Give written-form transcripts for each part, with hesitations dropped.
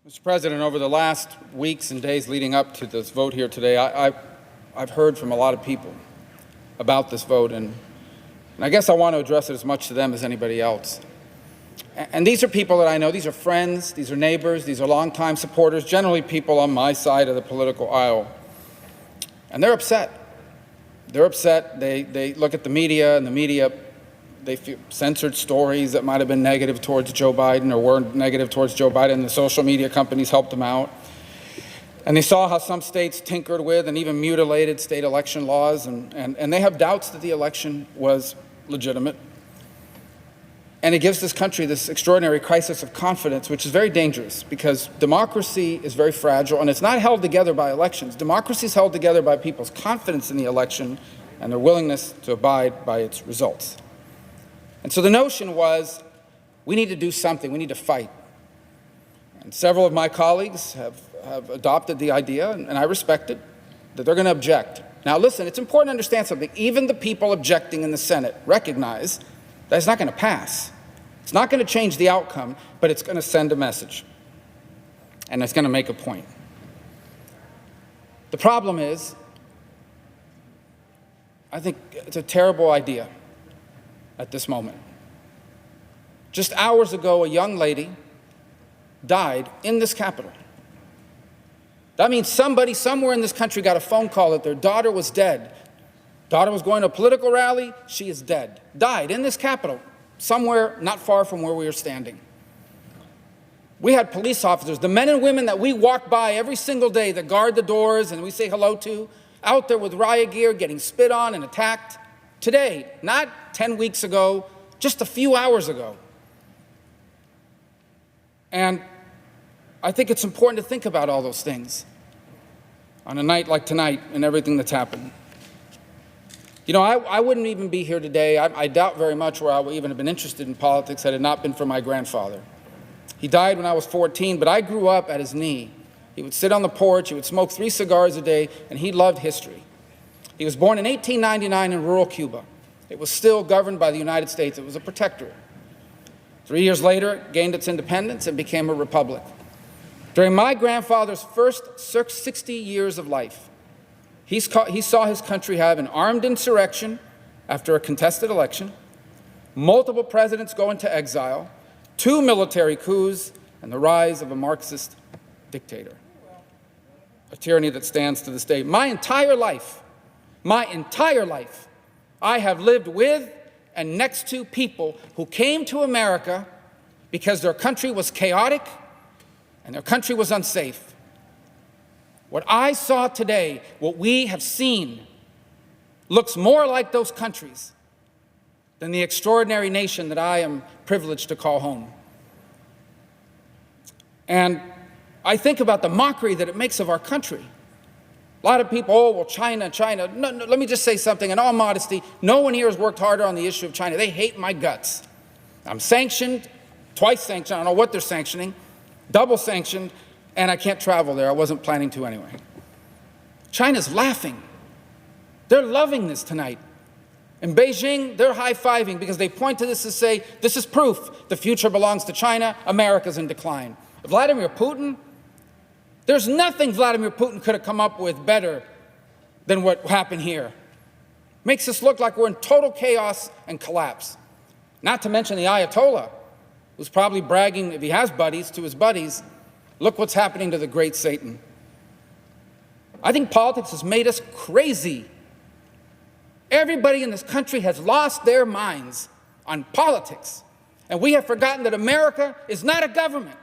Mr. President, over the last weeks and days leading up to this vote here today, I've heard from a lot of people about this vote, and I guess I want to address it as much to them as anybody else. And these are people that I know. These are friends, these are neighbors, these are longtime supporters, generally people on my side of the political aisle. And they're upset. They're upset. They look at the media, and the media, they feel censored stories that might have been negative towards Joe Biden or were negative towards Joe Biden, and the social media companies helped them out. And they saw how some states tinkered with and even mutilated state election laws, and they have doubts that the election was legitimate. And it gives this country this extraordinary crisis of confidence, which is very dangerous because democracy is very fragile, and it's not held together by elections. Democracy is held together by people's confidence in the election and their willingness to abide by its results. And so the notion was, we need to do something, we need to fight. And several of my colleagues have adopted the idea, and I respect it, that they're going to object. Now listen, it's important to understand something. Even the people objecting in the Senate recognize that it's not going to pass. It's not going to change the outcome, but it's going to send a message. And it's going to make a point. The problem is, I think it's a terrible idea at this moment. Just hours ago, a young lady died in this Capitol. That means somebody somewhere in this country got a phone call that their daughter was dead. Daughter was going to a political rally, she is dead. Died in this Capitol, somewhere not far from where we are standing. We had police officers, the men and women that we walk by every single day that guard the doors and we say hello to, out there with riot gear, getting spit on and attacked. Today, not 10 weeks ago, just a few hours ago. And I think it's important to think about all those things on a night like tonight and everything that's happened. You know, I wouldn't even be here today. I doubt very much where I would even have been interested in politics had it not been for my grandfather. He died when I was 14, but I grew up at his knee. He would sit on the porch, he would smoke 3 cigars a day, and he loved history. He was born in 1899 in rural Cuba. It was still governed by the United States. It was a protectorate. 3 years later, it gained its independence and became a republic. During my grandfather's first 60 years of life, he saw his country have an armed insurrection after a contested election, multiple presidents go into exile, 2 military coups, and the rise of a Marxist dictator, a tyranny that stands to this day. My entire life, I have lived with and next to people who came to America because their country was chaotic and their country was unsafe. What I saw today, what we have seen, looks more like those countries than the extraordinary nation that I am privileged to call home. And I think about the mockery that it makes of our country. A lot of people, oh, well, China. No, let me just say something. In all modesty, no one here has worked harder on the issue of China. They hate my guts. I'm sanctioned, twice sanctioned. I don't know what they're sanctioning, double sanctioned, and I can't travel there. I wasn't planning to anyway. China's laughing. They're loving this tonight. In Beijing, they're high-fiving because they point to this and say, this is proof the future belongs to China, America's in decline. Vladimir Putin, there's nothing Vladimir Putin could have come up with better than what happened here. Makes us look like we're in total chaos and collapse. Not to mention the Ayatollah, who's probably bragging, if he has buddies, to his buddies, look what's happening to the great Satan. I think politics has made us crazy. Everybody in this country has lost their minds on politics, and we have forgotten that America is not a government.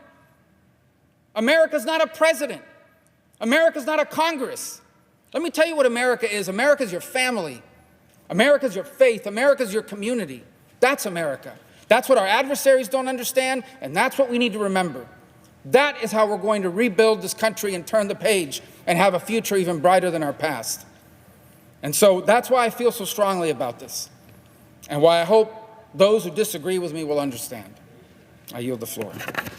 America's not a president. America's not a Congress. Let me tell you what America is. America's your family. America's your faith. America's your community. That's America. That's what our adversaries don't understand, and that's what we need to remember. That is how we're going to rebuild this country and turn the page and have a future even brighter than our past. And so that's why I feel so strongly about this, and why I hope those who disagree with me will understand. I yield the floor.